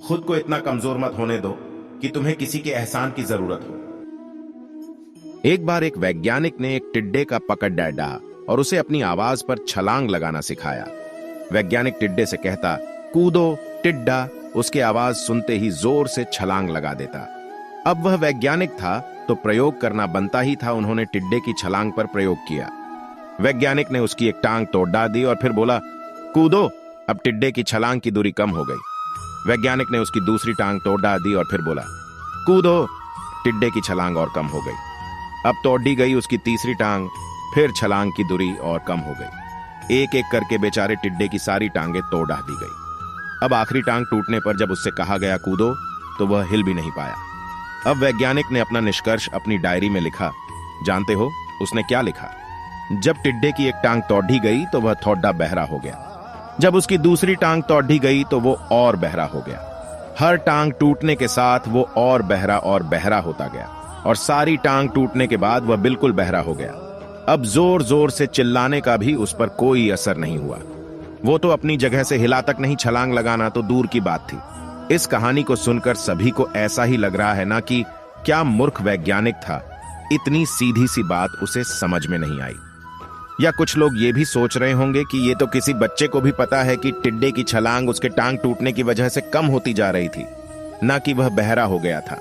खुद को इतना कमजोर मत होने दो कि तुम्हें किसी के एहसान की जरूरत हो। एक बार एक वैज्ञानिक ने एक टिड्डे का पकड़ डाला और उसे अपनी आवाज पर छलांग लगाना सिखाया। वैज्ञानिक टिड्डे से कहता, कूदो टिड्डा। उसकी आवाज सुनते ही जोर से छलांग लगा देता। अब वह वैज्ञानिक था तो प्रयोग करना बनता ही था। उन्होंने टिड्डे की छलांग पर प्रयोग किया। वैज्ञानिक ने उसकी एक टांग तोड़ डाल दी और फिर बोला, कूदो। अब टिड्डे की छलांग की दूरी कम हो गई। वैज्ञानिक ने उसकी दूसरी टांग तोड़ डाल दी और फिर बोला, कूदो। टिड्डे की छलांग और कम हो गई। अब तोड़ दी गई उसकी तीसरी टांग, फिर छलांग की दूरी और कम हो गई। एक एक करके बेचारे टिड्डे की सारी टांगें तोड़ डाल दी गई। अब आखिरी टांग टूटने पर जब उससे कहा गया कूदो तो वह हिल भी नहीं पाया। अब वैज्ञानिक ने अपना निष्कर्ष अपनी डायरी में लिखा। जानते हो उसने क्या लिखा? जब टिड्डे की एक टांग तोड़ी गई तो वह थोड़ा बहरा हो गया। जब उसकी दूसरी टांग तोड़ी गई तो वो और बहरा हो गया। हर टांग टूटने के साथ वो और बहरा होता गया और सारी टांग टूटने के बाद वह बिल्कुल बहरा हो गया। अब जोर जोर से चिल्लाने का भी उस पर कोई असर नहीं हुआ। वो तो अपनी जगह से हिला तक नहीं, छलांग लगाना तो दूर की बात थी। इस कहानी को सुनकर सभी को ऐसा ही लग रहा है ना कि क्या मूर्ख वैज्ञानिक था, इतनी सीधी सी बात उसे समझ में नहीं आई। या कुछ लोग ये भी सोच रहे होंगे कि ये तो किसी बच्चे को भी पता है कि टिड्डे की छलांग उसके टांग टूटने की वजह से कम होती जा रही थी, ना कि वह बहरा हो गया था।